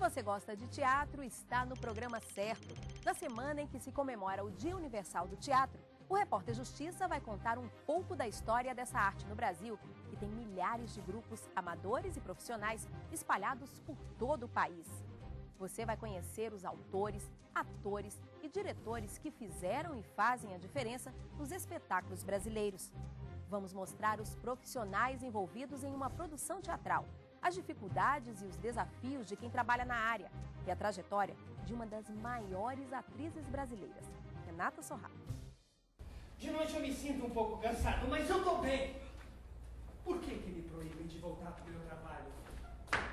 você gosta de teatro, está no programa certo. Na semana em que se comemora o Dia Universal do Teatro, o Repórter Justiça vai contar um pouco da história dessa arte no Brasil, que tem milhares de grupos amadores e profissionais espalhados por todo o país. Você vai conhecer os autores, atores e diretores que fizeram e fazem a diferença nos espetáculos brasileiros. Vamos mostrar os profissionais envolvidos em uma produção teatral, as dificuldades e os desafios de quem trabalha na área e a trajetória de uma das maiores atrizes brasileiras, Renata Sorrah. De noite eu me sinto um pouco cansado, mas eu tô bem. Por que me proíbem de voltar pro meu trabalho?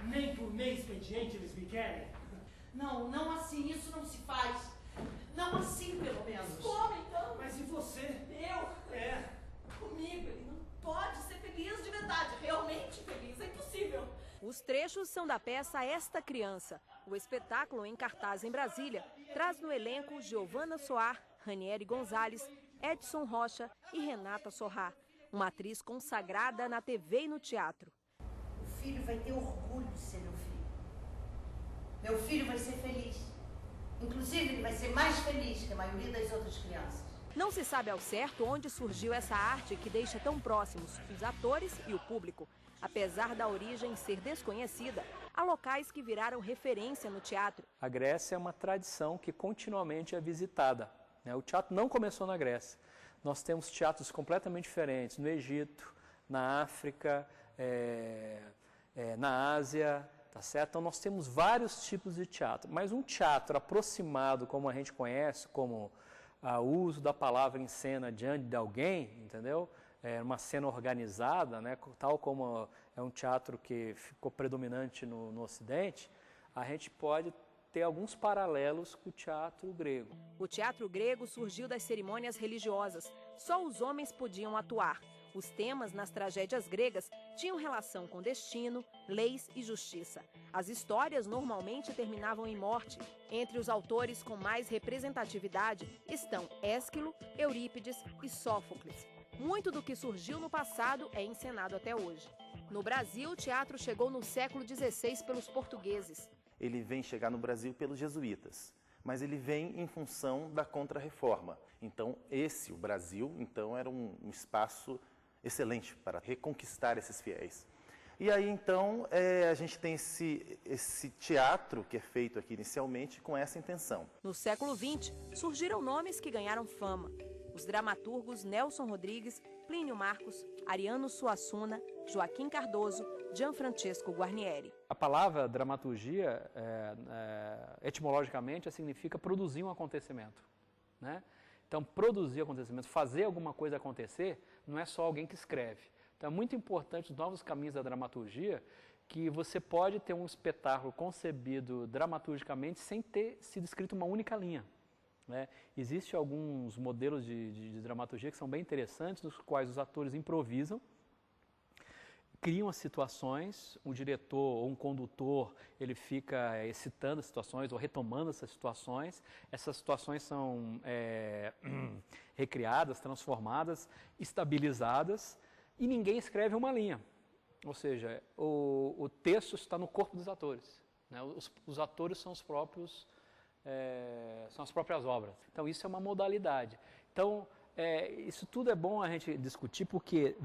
Nem por meio expediente eles me querem? Não assim, isso não se faz. Não assim, pelo menos. Como então? Mas e você? Eu? É. Comigo, ele não pode ser feliz de verdade, realmente feliz, é impossível. Os trechos são da peça Esta Criança. O espetáculo, em cartaz em Brasília, traz no elenco Giovana Soar, Ranieri Gonzalez, Edson Rocha e Renata Sorrah, uma atriz consagrada na TV e no teatro. O filho vai ter orgulho de ser meu filho. Meu filho vai ser feliz. Inclusive, ele vai ser mais feliz que a maioria das outras crianças. Não se sabe ao certo onde surgiu essa arte que deixa tão próximos os atores e o público. Apesar da origem ser desconhecida, há locais que viraram referência no teatro. A Grécia é uma tradição que continuamente é visitada. O teatro não começou na Grécia. Nós temos teatros completamente diferentes no Egito, na África, na Ásia, tá certo? Então nós temos vários tipos de teatro, mas um teatro aproximado, como a gente conhece, como o uso da palavra em cena diante de alguém, entendeu? Uma cena organizada, né? Tal como é um teatro que ficou predominante no Ocidente, a gente pode ter alguns paralelos com o teatro grego. O teatro grego surgiu das cerimônias religiosas. Só os homens podiam atuar. Os temas nas tragédias gregas tinham relação com destino, leis e justiça. As histórias normalmente terminavam em morte. Entre os autores com mais representatividade estão Ésquilo, Eurípides e Sófocles. Muito do que surgiu no passado é encenado até hoje. No Brasil, o teatro chegou no século XVI pelos portugueses. Ele vem chegar no Brasil pelos jesuítas, mas ele vem em função da Contra-Reforma. Então, o Brasil, era um espaço excelente para reconquistar esses fiéis. E aí, então, a gente tem esse teatro que é feito aqui inicialmente com essa intenção. No século XX, surgiram nomes que ganharam fama. Os dramaturgos Nelson Rodrigues, Plínio Marcos, Ariano Suassuna, Joaquim Cardoso, Gianfrancesco Guarnieri. A palavra dramaturgia, etimologicamente, significa produzir um acontecimento, né? Então, produzir acontecimento, fazer alguma coisa acontecer, não é só alguém que escreve. Então, é muito importante os novos caminhos da dramaturgia, que você pode ter um espetáculo concebido dramaturgicamente sem ter sido escrito uma única linha, né? Existem alguns modelos de dramaturgia que são bem interessantes, nos quais os atores improvisam, criam as situações, um diretor ou um condutor, ele fica excitando as situações ou retomando essas situações são recriadas, transformadas, estabilizadas, e ninguém escreve uma linha, ou seja, o texto está no corpo dos atores, né? Os atores são são as próprias obras, então isso é uma modalidade. Então, isso tudo é bom a gente discutir, porque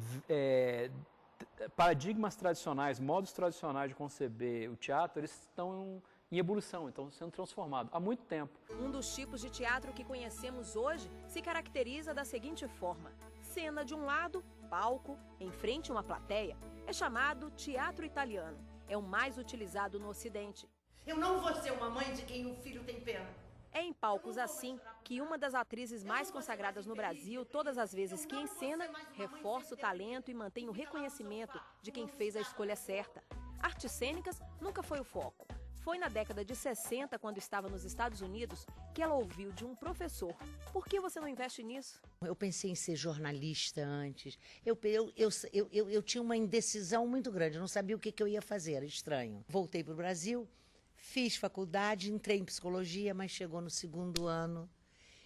paradigmas tradicionais, modos tradicionais de conceber o teatro, eles estão em evolução, estão sendo transformados há muito tempo. Um dos tipos de teatro que conhecemos hoje se caracteriza da seguinte forma: cena de um lado, palco, em frente a uma plateia, é chamado teatro italiano. É o mais utilizado no Ocidente. Eu não vou ser uma mãe de quem o filho tem pena. É em palcos assim que uma das atrizes mais consagradas no Brasil, todas as vezes que encena, reforça o talento e mantém o reconhecimento de quem fez a escolha certa. Artes cênicas nunca foi o foco. Foi na década de 60, quando estava nos Estados Unidos, que ela ouviu de um professor: por que você não investe nisso? Eu pensei em ser jornalista antes. Eu tinha uma indecisão muito grande, eu não sabia o que eu ia fazer, era estranho. Voltei para o Brasil, fiz faculdade, entrei em psicologia, mas chegou no segundo ano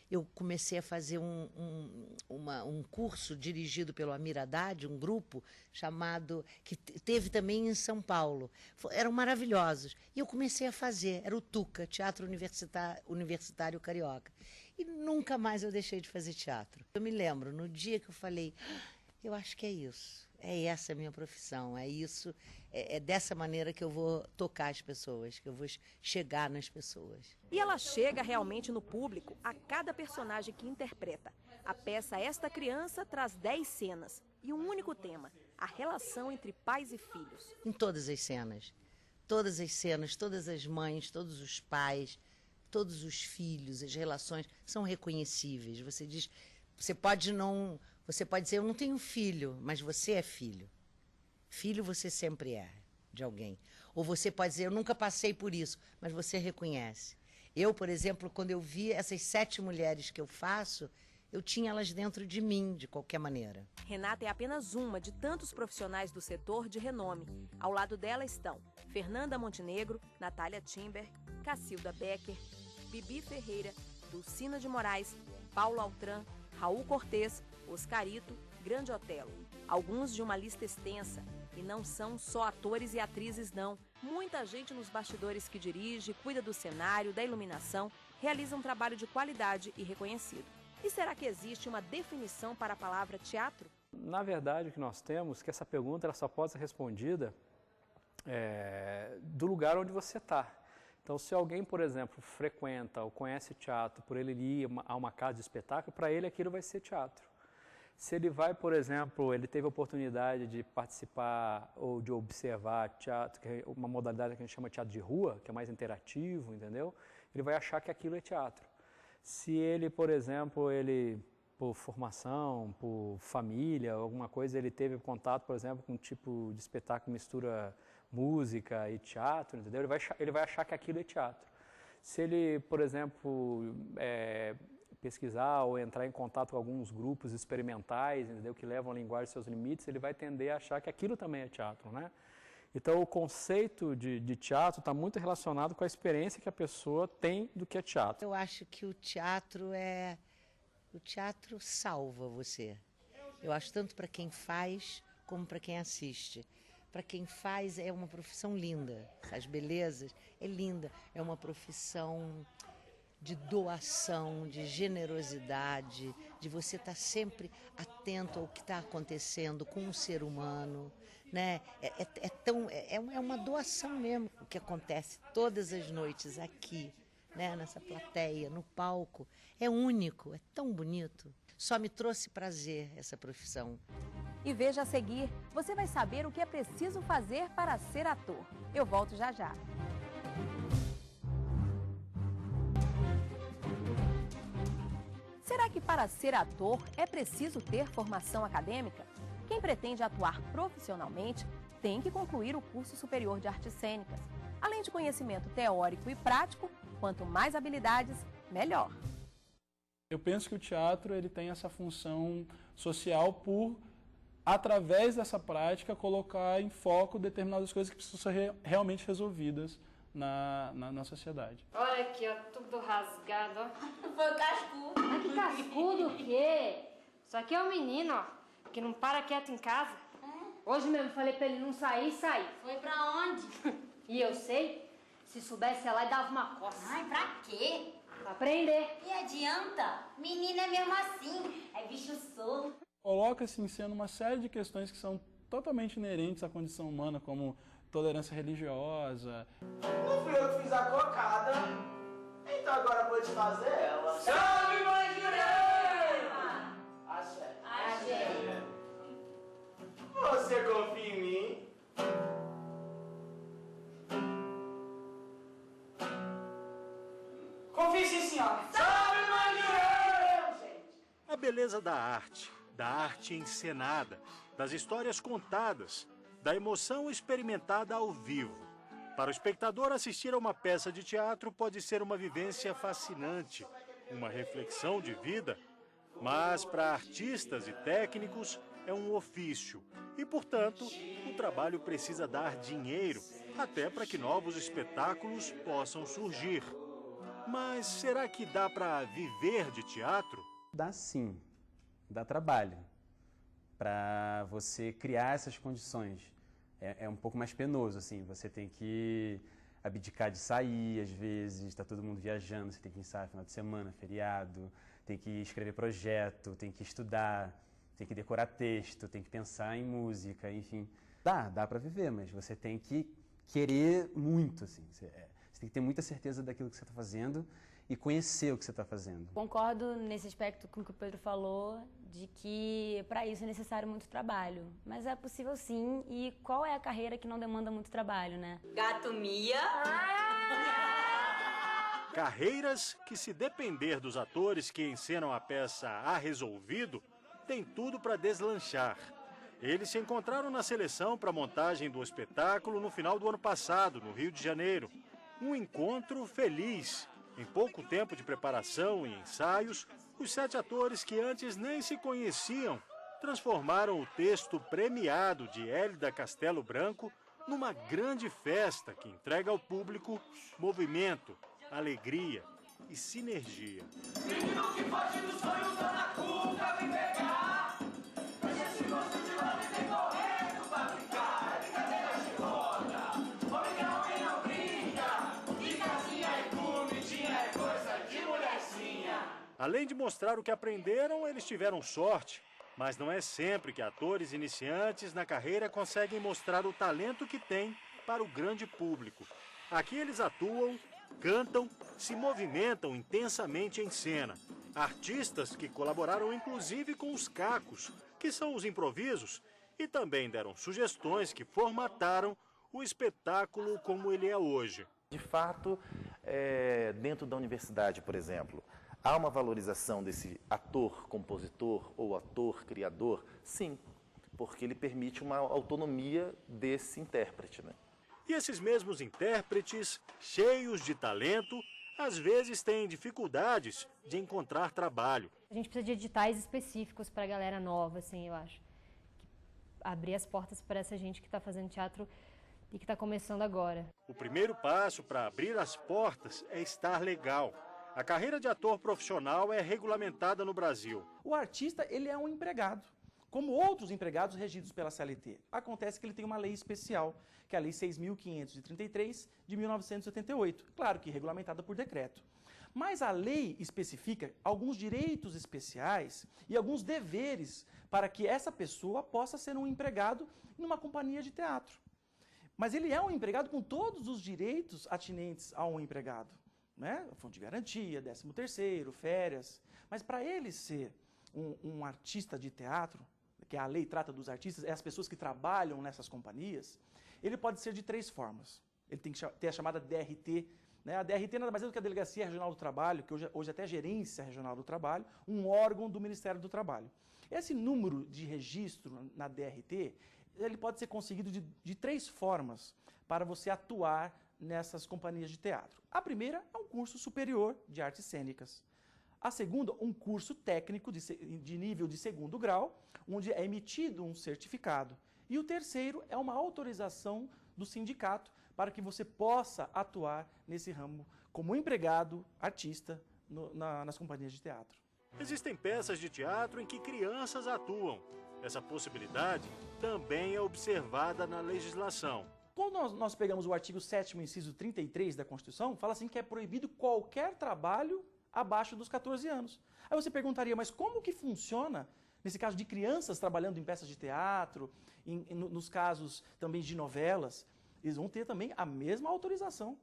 eu comecei a fazer um curso dirigido pelo Amir Haddad, um grupo chamado, que teve também em São Paulo. Eram maravilhosos. E eu comecei a fazer, era o TUCA, Teatro Universitário Carioca. E nunca mais eu deixei de fazer teatro. Eu me lembro, no dia que eu falei, eu acho que é isso. É essa a minha profissão, é isso, é dessa maneira que eu vou tocar as pessoas, que eu vou chegar nas pessoas. E ela chega realmente no público a cada personagem que interpreta. A peça Esta Criança traz 10 cenas e um único tema, a relação entre pais e filhos. Em todas as cenas, todas as mães, todos os pais, todos os filhos, as relações são reconhecíveis. Você pode dizer, eu não tenho filho, mas você é filho. Filho você sempre é de alguém. Ou você pode dizer, eu nunca passei por isso, mas você reconhece. Eu, por exemplo, quando eu vi essas 7 mulheres que eu faço, eu tinha elas dentro de mim, de qualquer maneira. Renata é apenas uma de tantos profissionais do setor de renome. Ao lado dela estão Fernanda Montenegro, Natália Timber, Cacilda Becker, Bibi Ferreira, Dulcina de Moraes, Paulo Altran, Raul Cortez, Oscarito, Grande Otelo. Alguns de uma lista extensa. E não são só atores e atrizes, não. Muita gente nos bastidores que dirige, cuida do cenário, da iluminação, realiza um trabalho de qualidade e reconhecido. E será que existe uma definição para a palavra teatro? Na verdade, o que nós temos é que essa pergunta ela só pode ser respondida do lugar onde você está. Então, se alguém, por exemplo, frequenta ou conhece teatro, por ele ir a uma casa de espetáculo, para ele aquilo vai ser teatro. Se ele vai, por exemplo, ele teve a oportunidade de participar ou de observar teatro, que é uma modalidade que a gente chama de teatro de rua, que é mais interativo, entendeu? Ele vai achar que aquilo é teatro. Se ele, por exemplo, por formação, por família, alguma coisa, ele teve contato, por exemplo, com um tipo de espetáculo que mistura música e teatro, entendeu? Ele vai achar que aquilo é teatro. Se ele, por exemplo, pesquisar ou entrar em contato com alguns grupos experimentais, entendeu? Que levam a linguagem aos seus limites, ele vai tender a achar que aquilo também é teatro, né? Então, o conceito de teatro está muito relacionado com a experiência que a pessoa tem do que é teatro. Eu acho que o teatro salva você. Eu acho tanto para quem faz como para quem assiste. Para quem faz é uma profissão linda, as belezas é linda, é uma profissão de doação, de generosidade, de você estar sempre atento ao que está acontecendo com o ser humano, né? É uma doação mesmo o que acontece todas as noites aqui, né? Nessa plateia, no palco, é único, é tão bonito. Só me trouxe prazer essa profissão. E veja a seguir, você vai saber o que é preciso fazer para ser ator. Eu volto já já. Será que para ser ator é preciso ter formação acadêmica? Quem pretende atuar profissionalmente tem que concluir o curso superior de artes cênicas. Além de conhecimento teórico e prático, quanto mais habilidades, melhor. Eu penso que o teatro ele tem essa função social por, através dessa prática, colocar em foco determinadas coisas que precisam ser realmente resolvidas na sociedade. Olha aqui, ó, tudo rasgado, ó. Foi o cascudo. Ah, que cascudo o quê? Isso aqui é um menino, ó, que não para quieto em casa. Hoje mesmo falei pra ele não sair, sair. Foi pra onde? E eu sei, se soubesse lá e dava uma coça. Ai, pra quê? Pra aprender. E adianta? Menina é mesmo assim, é bicho solto. Coloca-se em cena uma série de questões que são totalmente inerentes à condição humana, como tolerância religiosa. Não fui eu que fiz a cocada, então agora eu vou te fazer ela. Salve, Mãe Jurema! Axé. Axé. Você confia em mim? Confie sim, senhora. Salve, Mãe Jurema! A beleza da arte encenada, das histórias contadas, da emoção experimentada ao vivo. Para o espectador, assistir a uma peça de teatro pode ser uma vivência fascinante, uma reflexão de vida, mas para artistas e técnicos é um ofício e, portanto, o trabalho precisa dar dinheiro, até para que novos espetáculos possam surgir. Mas será que dá para viver de teatro? Dá sim, dá trabalho. Para você criar essas condições. É um pouco mais penoso, assim, você tem que abdicar de sair, às vezes, está todo mundo viajando, você tem que ensaiar final de semana, feriado, tem que escrever projeto, tem que estudar, tem que decorar texto, tem que pensar em música, enfim. Dá para viver, mas você tem que querer muito, assim, você tem que ter muita certeza daquilo que você está fazendo e conhecer o que você está fazendo. Concordo nesse aspecto com o que o Pedro falou, de que para isso é necessário muito trabalho. Mas é possível sim, e qual é a carreira que não demanda muito trabalho, né? Gato Mia. Carreiras que, se depender dos atores que encenam a peça A Resolvido, tem tudo para deslanchar. Eles se encontraram na seleção para a montagem do espetáculo no final do ano passado, no Rio de Janeiro. Um encontro feliz. Em pouco tempo de preparação e ensaios, os 7 atores que antes nem se conheciam transformaram o texto premiado de Hélida Castelo Branco numa grande festa que entrega ao público movimento, alegria e sinergia. Menino que foge dos sonhos, dona Cuca, vem pegar. Mas esse gosto de love vem correndo pra brincar. Brincadeira de roda, homem que homem não brinca. De casinha e comidinha é coisa de mulherzinha. Além de mostrar o que aprenderam, eles tiveram sorte. Mas não é sempre que atores iniciantes na carreira conseguem mostrar o talento que têm para o grande público. Aqui eles atuam, cantam, se movimentam intensamente em cena. Artistas que colaboraram inclusive com os cacos, que são os improvisos, e também deram sugestões que formataram o espetáculo como ele é hoje. De fato, dentro da universidade, por exemplo, há uma valorização desse ator, compositor ou ator, criador? Sim, porque ele permite uma autonomia desse intérprete, né? E esses mesmos intérpretes, cheios de talento, às vezes têm dificuldades de encontrar trabalho. A gente precisa de editais específicos para a galera nova, assim, eu acho. Abrir as portas para essa gente que está fazendo teatro e que está começando agora. O primeiro passo para abrir as portas é estar legal. A carreira de ator profissional é regulamentada no Brasil. O artista, ele é um empregado, como outros empregados regidos pela CLT. Acontece que ele tem uma lei especial, que é a Lei 6.533 de 1978, claro que regulamentada por decreto. Mas a lei especifica alguns direitos especiais e alguns deveres para que essa pessoa possa ser um empregado numa companhia de teatro. Mas ele é um empregado com todos os direitos atinentes a um empregado, né? Fundo de garantia, 13º, férias. Mas para ele ser um artista de teatro, que a lei trata dos artistas, é as pessoas que trabalham nessas companhias, ele pode ser de 3 formas. Ele tem que ter a chamada DRT, né? A DRT nada mais é do que a Delegacia Regional do Trabalho, que hoje até é Gerência Regional do Trabalho, um órgão do Ministério do Trabalho. Esse número de registro na DRT, ele pode ser conseguido de 3 formas para você atuar nessas companhias de teatro. A primeira é um curso superior de artes cênicas. A segunda, um curso técnico de nível de 2º grau, onde é emitido um certificado. E o terceiro é uma autorização do sindicato para que você possa atuar nesse ramo como empregado, artista, nas companhias de teatro. Existem peças de teatro em que crianças atuam. Essa possibilidade também é observada na legislação. Quando nós pegamos o artigo 7º, inciso 33 da Constituição, fala assim que é proibido qualquer trabalho abaixo dos 14 anos. Aí você perguntaria, mas como que funciona, nesse caso de crianças trabalhando em peças de teatro, nos casos também de novelas? Eles vão ter também a mesma autorização.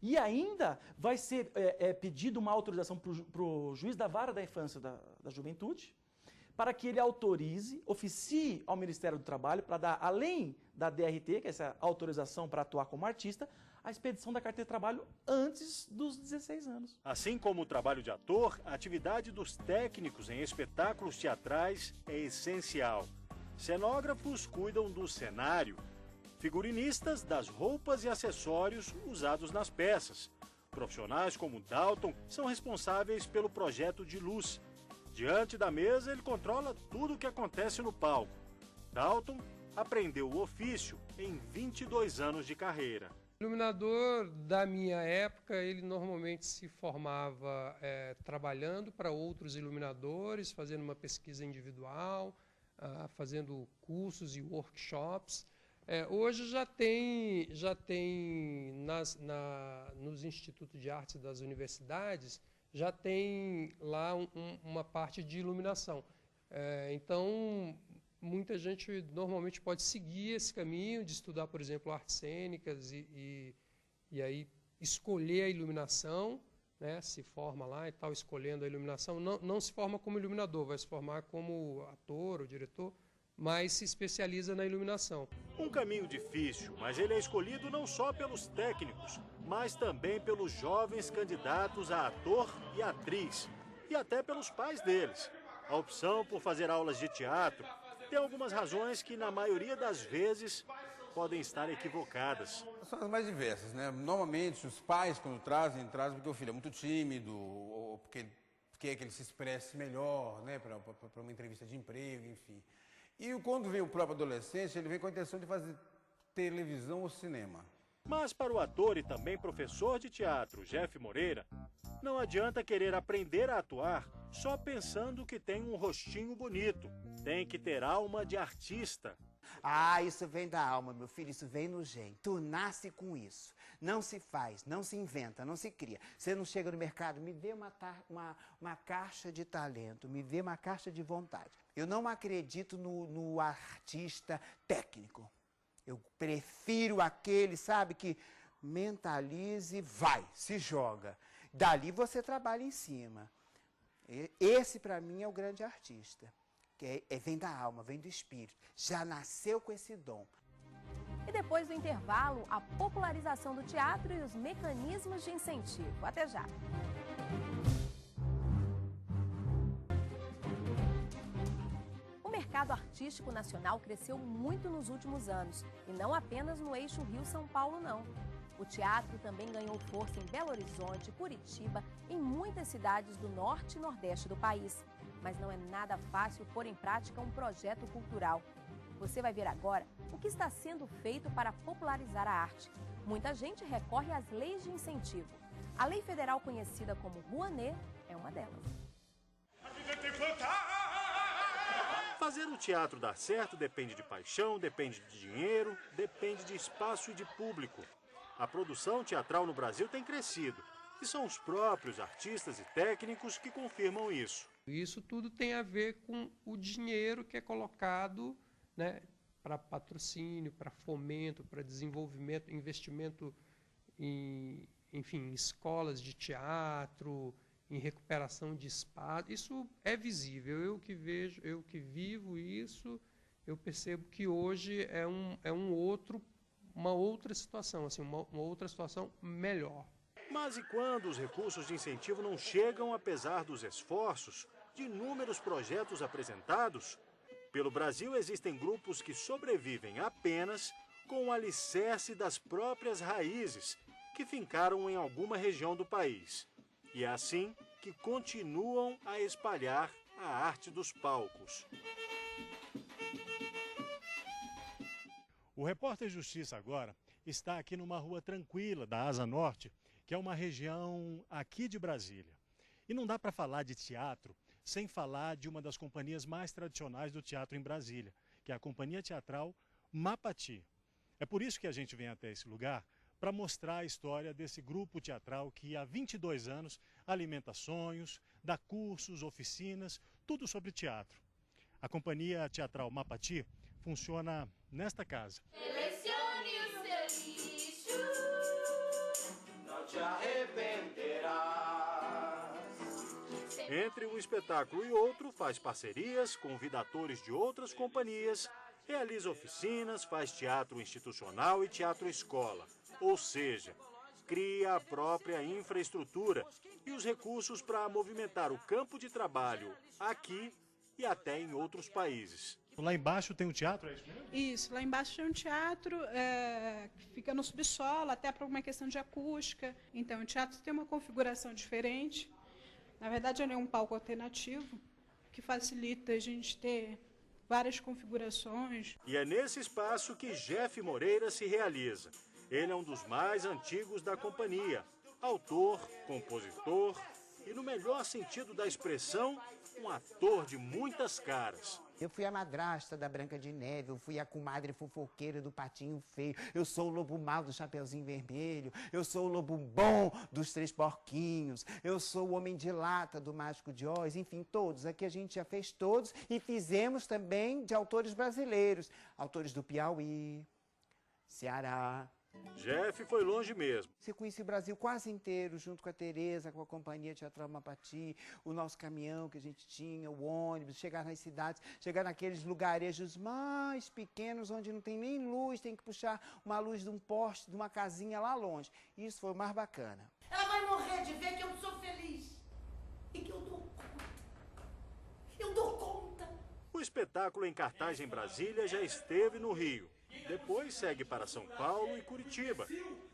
E ainda vai ser pedido uma autorização para o juiz da vara da infância da juventude, para que ele autorize, oficie ao Ministério do Trabalho para dar, além da DRT, que é essa autorização para atuar como artista, a expedição da carteira de trabalho antes dos 16 anos. Assim como o trabalho de ator, a atividade dos técnicos em espetáculos teatrais é essencial. Cenógrafos cuidam do cenário, figurinistas das roupas e acessórios usados nas peças. Profissionais como Dalton são responsáveis pelo projeto de luz. Diante da mesa, ele controla tudo o que acontece no palco. Dalton aprendeu o ofício em 22 anos de carreira. O iluminador da minha época, ele normalmente se formava trabalhando para outros iluminadores, fazendo uma pesquisa individual, fazendo cursos e workshops. Hoje já tem nos institutos de artes das universidades, já tem lá uma parte de iluminação. Então, muita gente normalmente pode seguir esse caminho de estudar, por exemplo, artes cênicas e aí escolher a iluminação, né, se forma lá e tal, escolhendo a iluminação. Não se forma como iluminador, vai se formar como ator ou diretor, mas se especializa na iluminação. Um caminho difícil, mas ele é escolhido não só pelos técnicos, mas também pelos jovens candidatos a ator e atriz, e até pelos pais deles. A opção por fazer aulas de teatro tem algumas razões que, na maioria das vezes, podem estar equivocadas. São as mais diversas, né? Normalmente, os pais, quando trazem porque o filho é muito tímido, ou porque quer que ele se expresse melhor, né? Para uma entrevista de emprego, enfim. E quando vem o próprio adolescente, ele vem com a intenção de fazer televisão ou cinema. Mas para o ator e também professor de teatro, Jeff Moreira, não adianta querer aprender a atuar só pensando que tem um rostinho bonito. Tem que ter alma de artista. Ah, isso vem da alma, meu filho, isso vem no gene. Tu nasce com isso. Não se faz, não se inventa, não se cria. Você não chega no mercado, me dê uma caixa de talento, me dê uma caixa de vontade. Eu não acredito no artista técnico. Eu prefiro aquele, sabe, que mentalize, vai, se joga. Dali você trabalha em cima. Esse, para mim, é o grande artista. Que vem da alma, vem do espírito. Já nasceu com esse dom. E depois do intervalo, a popularização do teatro e os mecanismos de incentivo. Até já! O mercado artístico nacional cresceu muito nos últimos anos. E não apenas no eixo Rio-São Paulo, não. O teatro também ganhou força em Belo Horizonte, Curitiba, em muitas cidades do norte e nordeste do país. Mas não é nada fácil pôr em prática um projeto cultural. Você vai ver agora o que está sendo feito para popularizar a arte. Muita gente recorre às leis de incentivo. A lei federal conhecida como Rouanet é uma delas. Fazer o teatro dar certo depende de paixão, depende de dinheiro, depende de espaço e de público. A produção teatral no Brasil tem crescido. E são os próprios artistas e técnicos que confirmam isso. Isso tudo tem a ver com o dinheiro que é colocado, né, para patrocínio, para fomento, para desenvolvimento, investimento em, enfim, escolas de teatro, em recuperação de espaço. Isso é visível. Eu que vejo, eu que vivo isso, eu percebo que hoje uma outra situação, assim, uma outra situação melhor. Mas e quando os recursos de incentivo não chegam, apesar dos esforços, de inúmeros projetos apresentados? Pelo Brasil existem grupos que sobrevivem apenas com o alicerce das próprias raízes que fincaram em alguma região do país. E é assim que continuam a espalhar a arte dos palcos. O Repórter Justiça agora está aqui numa rua tranquila da Asa Norte, que é uma região aqui de Brasília. E não dá para falar de teatro sem falar de uma das companhias mais tradicionais do teatro em Brasília, que é a Companhia Teatral Mapati. É por isso que a gente vem até esse lugar, para mostrar a história desse grupo teatral que há 22 anos alimenta sonhos, dá cursos, oficinas, tudo sobre teatro. A Companhia Teatral Mapati funciona nesta casa. Selecione o seu lixo, não te arrependerás. Entre um espetáculo e outro, faz parcerias, convida atores de outras companhias, realiza oficinas, faz teatro institucional e teatro escola. Ou seja, cria a própria infraestrutura e os recursos para movimentar o campo de trabalho aqui e até em outros países. Lá embaixo tem um teatro, é isso mesmo? Isso, lá embaixo tem um teatro que fica no subsolo, até por uma questão de acústica. Então, o teatro tem uma configuração diferente. Na verdade, ele é um palco alternativo, que facilita a gente ter várias configurações. E é nesse espaço que Jeff Moreira se realiza. Ele é um dos mais antigos da companhia, autor, compositor e, no melhor sentido da expressão, um ator de muitas caras. Eu fui a madrasta da Branca de Neve, eu fui a comadre fofoqueira do Patinho Feio, eu sou o lobo mau do Chapeuzinho Vermelho, eu sou o lobo bom dos Três Porquinhos, eu sou o Homem de Lata do Mágico de Oz, enfim, todos. Aqui a gente já fez todos e fizemos também de autores brasileiros, autores do Piauí, Ceará. Jeff foi longe mesmo. Você conhece o Brasil quase inteiro, junto com a Tereza, com a Companhia Teatral Mapati, o nosso caminhão que a gente tinha, o ônibus, chegar nas cidades, chegar naqueles lugarejos mais pequenos, onde não tem nem luz, tem que puxar uma luz de um poste, de uma casinha lá longe. Isso foi o mais bacana. Ela vai morrer de ver que eu sou feliz e que eu dou conta. Eu dou conta. O espetáculo em cartaz em Brasília já esteve no Rio. Depois segue para São Paulo e Curitiba.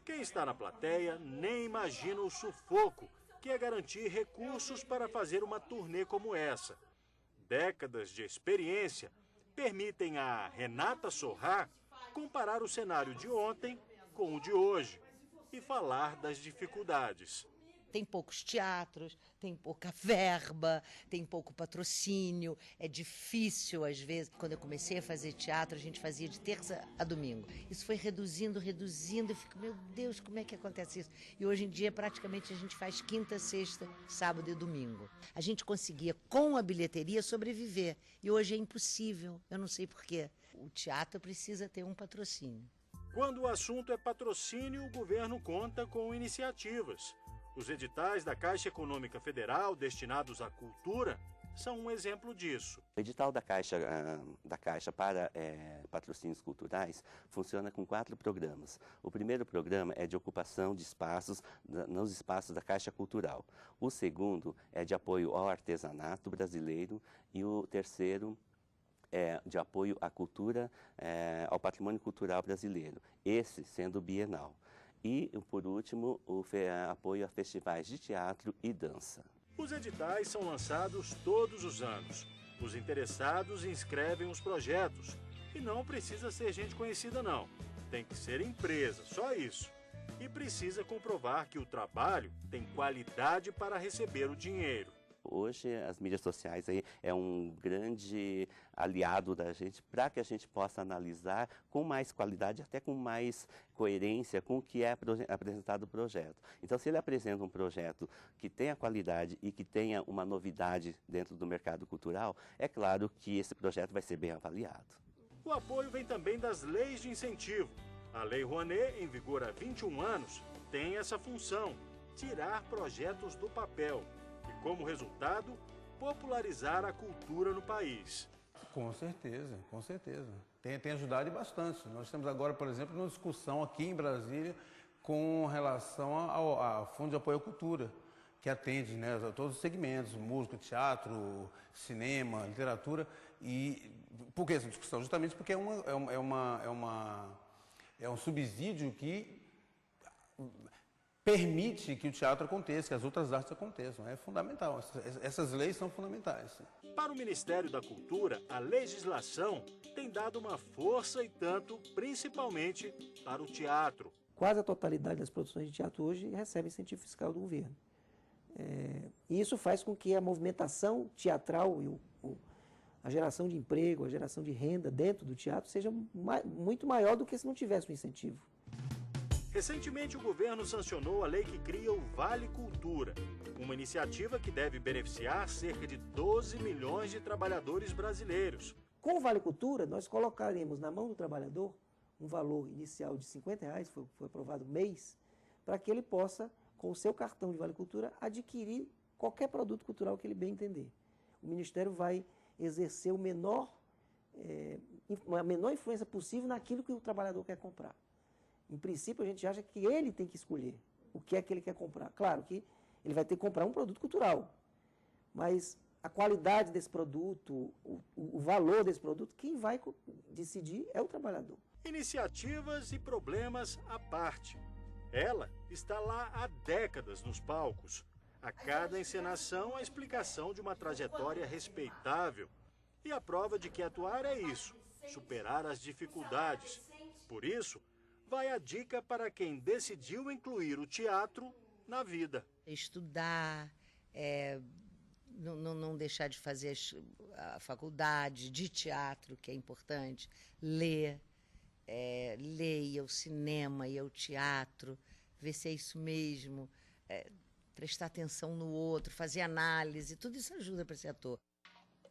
Quem está na plateia nem imagina o sufoco que é garantir recursos para fazer uma turnê como essa. Décadas de experiência permitem a Renata Sorrá comparar o cenário de ontem com o de hoje e falar das dificuldades. Tem poucos teatros, tem pouca verba, tem pouco patrocínio, é difícil às vezes. Quando eu comecei a fazer teatro, a gente fazia de terça a domingo. Isso foi reduzindo, eu fico, meu Deus, como é que acontece isso? E hoje em dia praticamente a gente faz quinta, sexta, sábado e domingo. A gente conseguia com a bilheteria sobreviver e hoje é impossível, eu não sei porquê. O teatro precisa ter um patrocínio. Quando o assunto é patrocínio, o governo conta com iniciativas. Os editais da Caixa Econômica Federal destinados à cultura são um exemplo disso. O edital da Caixa para patrocínios culturais funciona com 4 programas. O primeiro programa é de ocupação de espaços nos espaços da Caixa Cultural. O segundo é de apoio ao artesanato brasileiro e o terceiro é de apoio à cultura, ao patrimônio cultural brasileiro, esse sendo bienal. E, por último, o apoio a festivais de teatro e dança. Os editais são lançados todos os anos. Os interessados inscrevem os projetos. E não precisa ser gente conhecida, não. Tem que ser empresa, só isso. E precisa comprovar que o trabalho tem qualidade para receber o dinheiro. Hoje, as mídias sociais aí é um grande aliado da gente para que a gente possa analisar com mais qualidade, até com mais coerência com o que é apresentado o projeto. Então, se ele apresenta um projeto que tenha qualidade e que tenha uma novidade dentro do mercado cultural, é claro que esse projeto vai ser bem avaliado. O apoio vem também das leis de incentivo. A Lei Rouanet, em vigor há 21 anos, tem essa função, tirar projetos do papel. E, como resultado, popularizar a cultura no país. Com certeza, com certeza. Tem ajudado bastante. Nós estamos agora, por exemplo, numa discussão aqui em Brasília com relação ao Fundo de Apoio à Cultura, que atende, né, a todos os segmentos, música, teatro, cinema, literatura. E por que essa discussão? Justamente porque é um subsídio que permite que o teatro aconteça, que as outras artes aconteçam. É fundamental. Essas leis são fundamentais. Para o Ministério da Cultura, a legislação tem dado uma força e tanto, principalmente para o teatro. Quase a totalidade das produções de teatro hoje recebe incentivo fiscal do governo. E isso faz com que a movimentação teatral e a geração de emprego, a geração de renda dentro do teatro seja muito maior do que se não tivesse um incentivo. Recentemente, o governo sancionou a lei que cria o Vale Cultura, uma iniciativa que deve beneficiar cerca de 12 milhões de trabalhadores brasileiros. Com o Vale Cultura, nós colocaremos na mão do trabalhador um valor inicial de R$50, foi aprovado mês, para que ele possa, com o seu cartão de Vale Cultura, adquirir qualquer produto cultural que ele bem entender. O Ministério vai exercer a menor influência possível naquilo que o trabalhador quer comprar. Em princípio, a gente acha que ele tem que escolher o que é que ele quer comprar. Claro que ele vai ter que comprar um produto cultural, mas a qualidade desse produto, o valor desse produto, quem vai decidir é o trabalhador. Iniciativas e problemas à parte. Ela está lá há décadas nos palcos. A cada encenação, a explicação de uma trajetória respeitável. E a prova de que atuar é isso, superar as dificuldades. Por isso, vai a dica para quem decidiu incluir o teatro na vida. Estudar, não deixar de fazer a faculdade de teatro, que é importante, ler, leia o cinema e o teatro, ver se é isso mesmo, prestar atenção no outro, fazer análise, tudo isso ajuda para ser ator.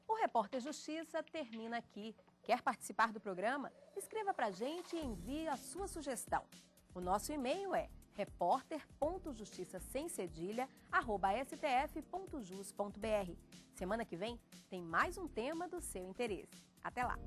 O Repórter Justiça termina aqui. Quer participar do programa? Escreva pra gente e envie a sua sugestão. O nosso e-mail é repórter.justiça@stf.jus.br. Semana que vem tem mais um tema do seu interesse. Até lá!